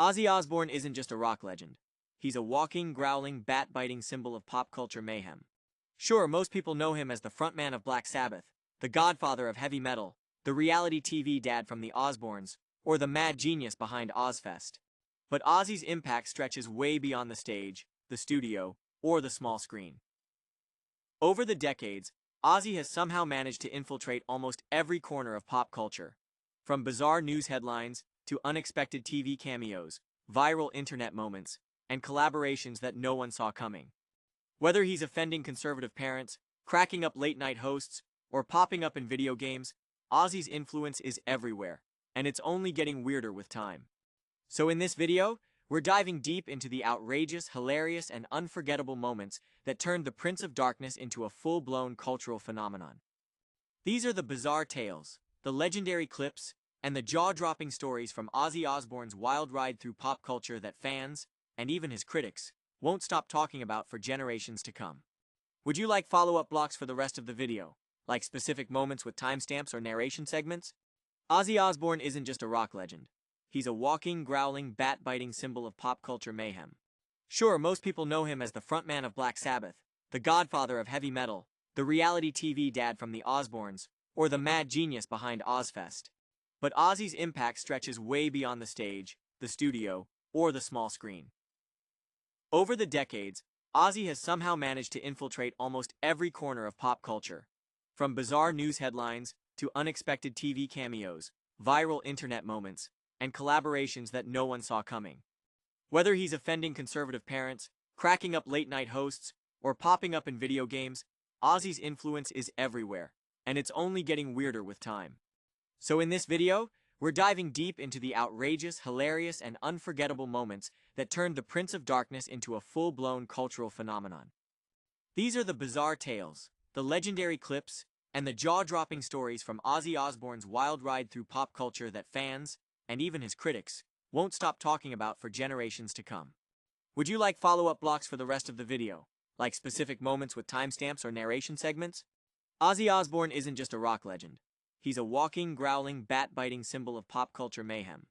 Ozzy Osbourne isn't just a rock legend. He's a walking, growling, bat-biting symbol of pop culture mayhem. Sure, most people know him as the frontman of Black Sabbath, the godfather of heavy metal, the reality TV dad from the Osbournes, or the mad genius behind Ozfest. But Ozzy's impact stretches way beyond the stage, the studio, or the small screen. Over the decades, Ozzy has somehow managed to infiltrate almost every corner of pop culture. From bizarre news headlines to unexpected TV cameos, viral internet moments, and collaborations that no one saw coming. Whether he's offending conservative parents, cracking up late-night hosts, or popping up in video games, Ozzy's influence is everywhere, and it's only getting weirder with time. So in this video, we're diving deep into the outrageous, hilarious, and unforgettable moments that turned the Prince of Darkness into a full-blown cultural phenomenon. These are the bizarre tales, the legendary clips, and the jaw-dropping stories from Ozzy Osbourne's wild ride through pop culture that fans, and even his critics, won't stop talking about for generations to come. Would you like follow-up blocks for the rest of the video, like specific moments with timestamps or narration segments? Ozzy Osbourne isn't just a rock legend. He's a walking, growling, bat-biting symbol of pop culture mayhem. Sure, most people know him as the frontman of Black Sabbath, the godfather of heavy metal, the reality TV dad from the Osbournes, or the mad genius behind Ozfest. But Ozzy's impact stretches way beyond the stage, the studio, or the small screen. Over the decades, Ozzy has somehow managed to infiltrate almost every corner of pop culture. From bizarre news headlines to unexpected TV cameos, viral internet moments, and collaborations that no one saw coming. Whether he's offending conservative parents, cracking up late-night hosts, or popping up in video games, Ozzy's influence is everywhere, and it's only getting weirder with time. So in this video, we're diving deep into the outrageous, hilarious, and unforgettable moments that turned the Prince of Darkness into a full-blown cultural phenomenon. These are the bizarre tales, the legendary clips, and the jaw-dropping stories from Ozzy Osbourne's wild ride through pop culture that fans, and even his critics, won't stop talking about for generations to come. Would you like follow-up blocks for the rest of the video, like specific moments with timestamps or narration segments? Ozzy Osbourne isn't just a rock legend. He's a walking, growling, bat-biting symbol of pop culture mayhem.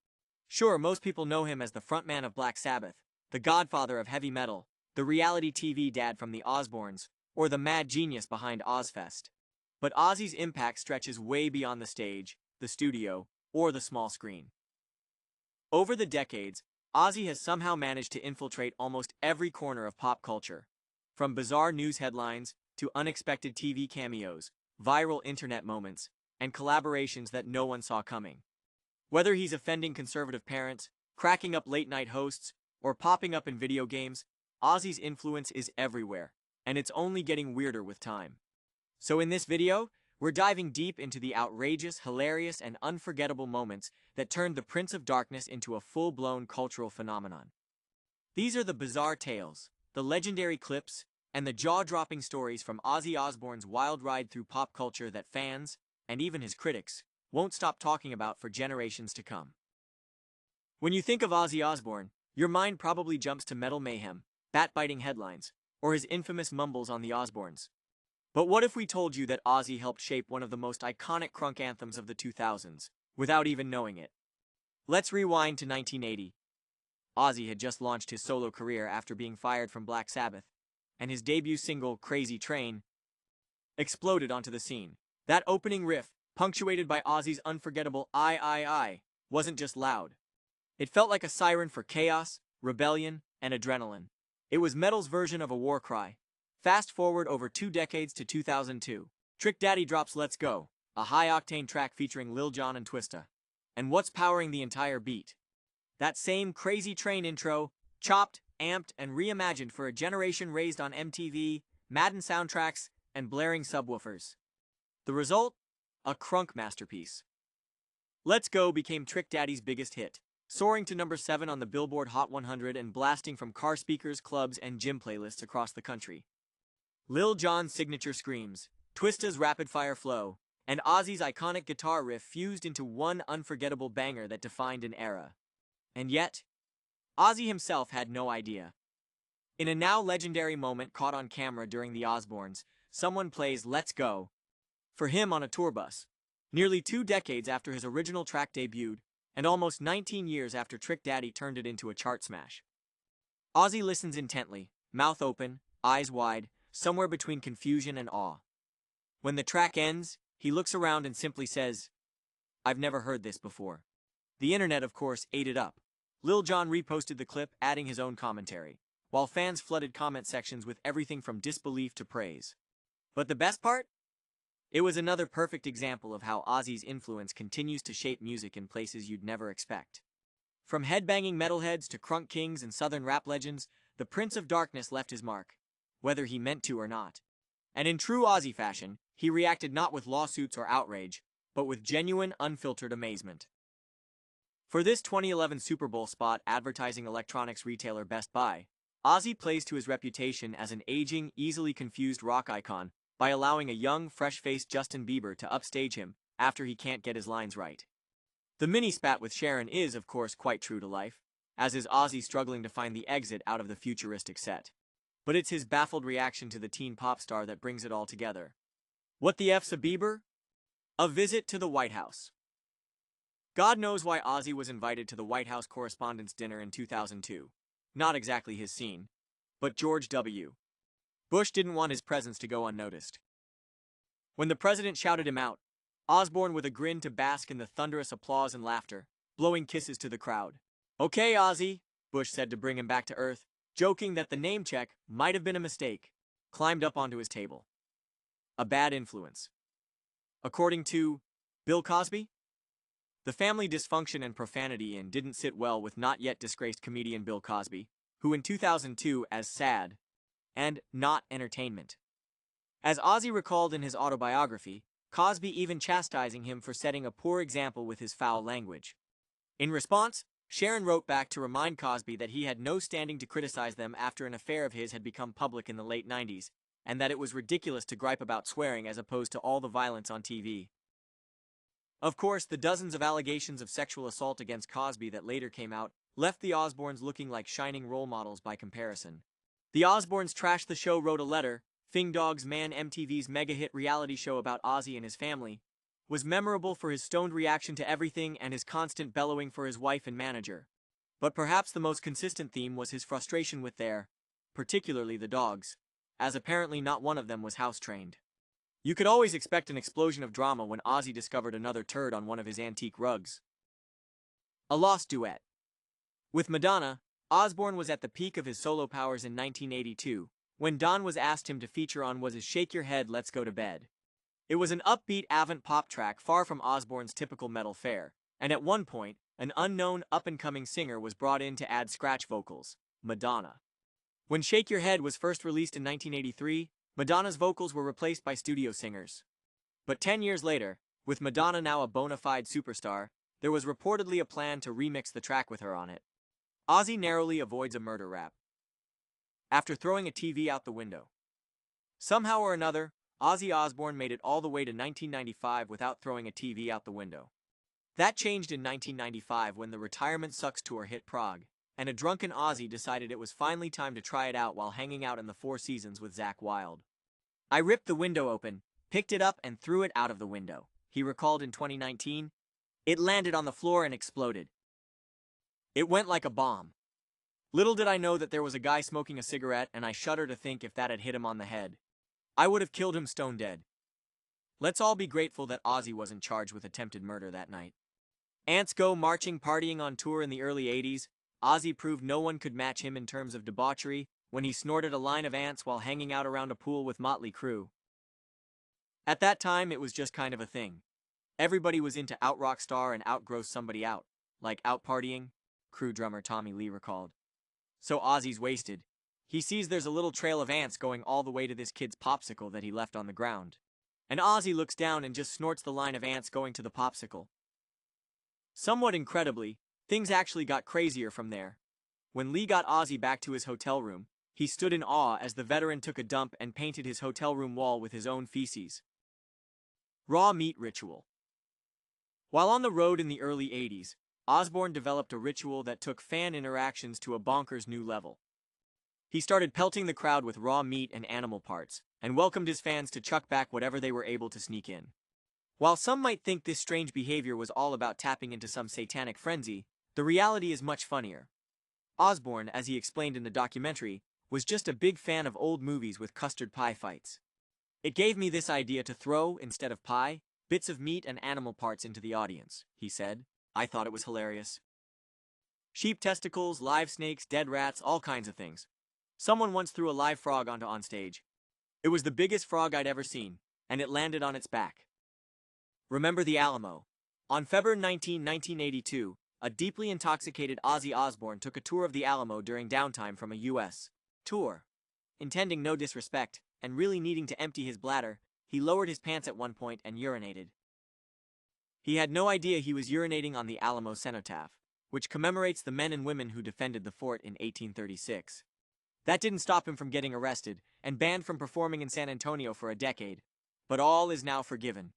Sure, most people know him as the frontman of Black Sabbath, the godfather of heavy metal, the reality TV dad from the Osbournes, or the mad genius behind Ozfest. But Ozzy's impact stretches way beyond the stage, the studio, or the small screen. Over the decades, Ozzy has somehow managed to infiltrate almost every corner of pop culture. From bizarre news headlines to unexpected TV cameos, viral internet moments, and collaborations that no one saw coming. Whether he's offending conservative parents, cracking up late-night hosts, or popping up in video games, Ozzy's influence is everywhere, and it's only getting weirder with time. So in this video, we're diving deep into the outrageous, hilarious, and unforgettable moments that turned the Prince of Darkness into a full-blown cultural phenomenon. These are the bizarre tales, the legendary clips, and the jaw-dropping stories from Ozzy Osbourne's wild ride through pop culture that fans, and even his critics, won't stop talking about for generations to come. When you think of Ozzy Osbourne, your mind probably jumps to metal mayhem, bat-biting headlines, or his infamous mumbles on the Osbournes. But what if we told you that Ozzy helped shape one of the most iconic crunk anthems of the 2000s, without even knowing it? Let's rewind to 1980. Ozzy had just launched his solo career after being fired from Black Sabbath, and his debut single, Crazy Train, exploded onto the scene. That opening riff, punctuated by Ozzy's unforgettable I, wasn't just loud. It felt like a siren for chaos, rebellion, and adrenaline. It was metal's version of a war cry. Fast forward over 2 decades to 2002. Trick Daddy drops Let's Go, a high-octane track featuring Lil Jon and Twista. And what's powering the entire beat? That same Crazy Train intro, chopped, amped, and reimagined for a generation raised on MTV, Madden soundtracks, and blaring subwoofers. The result? A crunk masterpiece. Let's Go became Trick Daddy's biggest hit, soaring to number 7 on the Billboard Hot 100 and blasting from car speakers, clubs, and gym playlists across the country. Lil Jon's signature screams, Twista's rapid-fire flow, and Ozzy's iconic guitar riff fused into one unforgettable banger that defined an era. And yet, Ozzy himself had no idea. In a now legendary moment caught on camera during the Osbournes, someone plays Let's Go for him on a tour bus, nearly 2 decades after his original track debuted, and almost 19 years after Trick Daddy turned it into a chart smash. Ozzy listens intently, mouth open, eyes wide, somewhere between confusion and awe. When the track ends, he looks around and simply says, "I've never heard this before." The internet, of course, ate it up. Lil Jon reposted the clip, adding his own commentary, while fans flooded comment sections with everything from disbelief to praise. But the best part? It was another perfect example of how Ozzy's influence continues to shape music in places you'd never expect. From headbanging metalheads to crunk kings and southern rap legends, the Prince of Darkness left his mark, whether he meant to or not. And in true Ozzy fashion, he reacted not with lawsuits or outrage, but with genuine, unfiltered amazement. For this 2011 Super Bowl spot advertising electronics retailer Best Buy, Ozzy plays to his reputation as an aging, easily confused rock icon by allowing a young, fresh-faced Justin Bieber to upstage him after he can't get his lines right. The mini-spat with Sharon is, of course, quite true to life, as is Ozzy struggling to find the exit out of the futuristic set. But it's his baffled reaction to the teen pop star that brings it all together. What the F's a Bieber? A visit to the White House. God knows why Ozzy was invited to the White House Correspondents' Dinner in 2002. Not exactly his scene, but George W. Bush didn't want his presence to go unnoticed. When the president shouted him out, Osbourne with a grin to bask in the thunderous applause and laughter, blowing kisses to the crowd. "Okay, Ozzy," Bush said to bring him back to earth, joking that the name check might have been a mistake, climbed up onto his table. A bad influence. According to Bill Cosby? The family dysfunction and profanity in didn't sit well with not yet disgraced comedian Bill Cosby, who in 2002 as sad and not entertainment. As Ozzy recalled in his autobiography, Cosby even chastising him for setting a poor example with his foul language. In response, Sharon wrote back to remind Cosby that he had no standing to criticize them after an affair of his had become public in the late 90s, and that it was ridiculous to gripe about swearing as opposed to all the violence on TV. Of course, the dozens of allegations of sexual assault against Cosby that later came out left the Osbournes looking like shining role models by comparison. The Osbournes trashed the show, wrote a letter. Fing Dog's Man, MTV's mega-hit reality show about Ozzy and his family, was memorable for his stoned reaction to everything and his constant bellowing for his wife and manager. But perhaps the most consistent theme was his frustration with particularly the dogs, as apparently not one of them was house-trained. You could always expect an explosion of drama when Ozzy discovered another turd on one of his antique rugs. A lost duet. With Madonna, Osbourne was at the peak of his solo powers in 1982, when Don was asked him to feature on was his Shake Your Head, Let's Go to Bed. It was an upbeat avant-pop track far from Osbourne's typical metal fare, and at one point, an unknown up-and-coming singer was brought in to add scratch vocals, Madonna. When Shake Your Head was first released in 1983, Madonna's vocals were replaced by studio singers. But 10 years later, with Madonna now a bona fide superstar, there was reportedly a plan to remix the track with her on it. Ozzy narrowly avoids a murder rap after throwing a TV out the window. Somehow or another, Ozzy Osbourne made it all the way to 1995 without throwing a TV out the window. That changed in 1995 when the Retirement Sucks tour hit Prague, and a drunken Ozzy decided it was finally time to try it out while hanging out in the Four Seasons with Zakk Wylde. "I ripped the window open, picked it up and threw it out of the window," he recalled in 2019. "It landed on the floor and exploded. It went like a bomb. Little did I know that there was a guy smoking a cigarette, and I shudder to think if that had hit him on the head, I would have killed him stone dead." Let's all be grateful that Ozzy wasn't charged with attempted murder that night. Ants go marching, partying on tour in the early 80s, Ozzy proved no one could match him in terms of debauchery when he snorted a line of ants while hanging out around a pool with Motley Crue. At that time, it was just kind of a thing. Everybody was into out-rock star and out-gross somebody out, like out-partying, Crue drummer Tommy Lee recalled. So Ozzy's wasted. He sees there's a little trail of ants going all the way to this kid's popsicle that he left on the ground. And Ozzy looks down and just snorts the line of ants going to the popsicle. Somewhat incredibly, things actually got crazier from there. When Lee got Ozzy back to his hotel room, he stood in awe as the veteran took a dump and painted his hotel room wall with his own feces. Raw meat ritual. While on the road in the early 80s, Osbourne developed a ritual that took fan interactions to a bonkers new level. He started pelting the crowd with raw meat and animal parts, and welcomed his fans to chuck back whatever they were able to sneak in. While some might think this strange behavior was all about tapping into some satanic frenzy, the reality is much funnier. Osbourne, as he explained in the documentary, was just a big fan of old movies with custard pie fights. It gave me this idea to throw, instead of pie, bits of meat and animal parts into the audience, he said. I thought it was hilarious. Sheep testicles, live snakes, dead rats, all kinds of things. Someone once threw a live frog onto on stage. It was the biggest frog I'd ever seen, and it landed on its back. Remember the Alamo. On February 19, 1982, a deeply intoxicated Ozzy Osbourne took a tour of the Alamo during downtime from a U.S. tour. Intending no disrespect, and really needing to empty his bladder, he lowered his pants at one point and urinated. He had no idea he was urinating on the Alamo cenotaph, which commemorates the men and women who defended the fort in 1836. That didn't stop him from getting arrested and banned from performing in San Antonio for a decade, but all is now forgiven.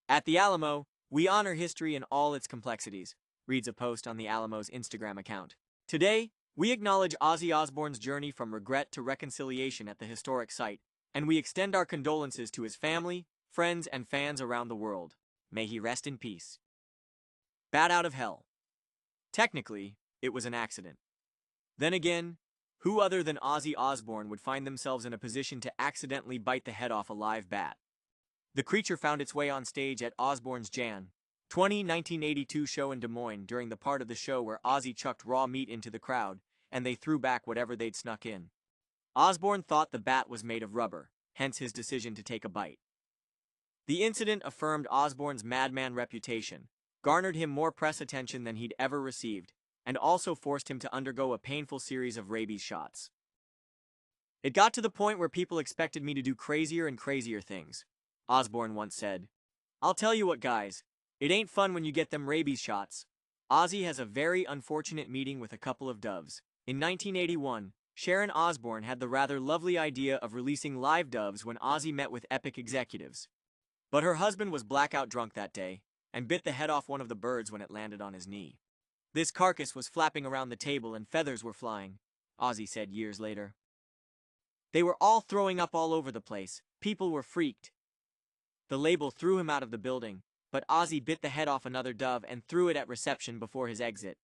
At the Alamo, we honor history in all its complexities, reads a post on the Alamo's Instagram account. Today, we acknowledge Ozzy Osbourne's journey from regret to reconciliation at the historic site, and we extend our condolences to his family, friends, and fans around the world. May he rest in peace. Bat out of hell. Technically, it was an accident. Then again, who other than Ozzy Osbourne would find themselves in a position to accidentally bite the head off a live bat? The creature found its way on stage at Osbourne's Jan. 1982 show in Des Moines during the part of the show where Ozzy chucked raw meat into the crowd, and they threw back whatever they'd snuck in. Osbourne thought the bat was made of rubber, hence his decision to take a bite. The incident affirmed Osbourne's madman reputation, garnered him more press attention than he'd ever received, and also forced him to undergo a painful series of rabies shots. It got to the point where people expected me to do crazier and crazier things, Osbourne once said. I'll tell you what, guys, it ain't fun when you get them rabies shots. Ozzy has a very unfortunate meeting with a couple of doves. In 1981, Sharon Osbourne had the rather lovely idea of releasing live doves when Ozzy met with Epic executives. But her husband was blackout drunk that day, and bit the head off one of the birds when it landed on his knee. This carcass was flapping around the table and feathers were flying, Ozzy said years later. They were all throwing up all over the place. People were freaked. The label threw him out of the building, but Ozzy bit the head off another dove and threw it at reception before his exit.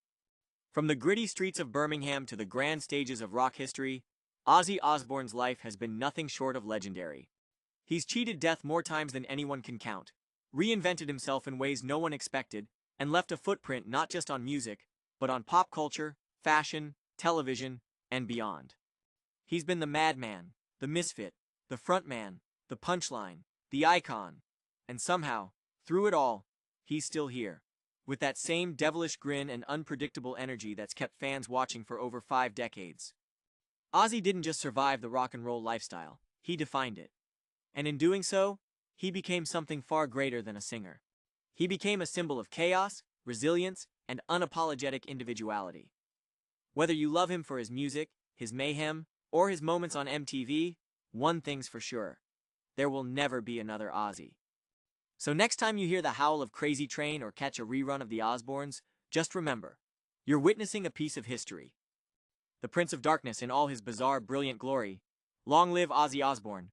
From the gritty streets of Birmingham to the grand stages of rock history, Ozzy Osbourne's life has been nothing short of legendary. He's cheated death more times than anyone can count, reinvented himself in ways no one expected, and left a footprint not just on music, but on pop culture, fashion, television, and beyond. He's been the madman, the misfit, the frontman, the punchline, the icon, and somehow, through it all, he's still here, with that same devilish grin and unpredictable energy that's kept fans watching for over 5 decades. Ozzy didn't just survive the rock and roll lifestyle, he defined it. And in doing so, he became something far greater than a singer. He became a symbol of chaos, resilience, and unapologetic individuality. Whether you love him for his music, his mayhem, or his moments on MTV, one thing's for sure. There will never be another Ozzy. So next time you hear the howl of Crazy Train or catch a rerun of the Osbournes, just remember, you're witnessing a piece of history. The Prince of Darkness in all his bizarre, brilliant glory. Long live Ozzy Osbourne.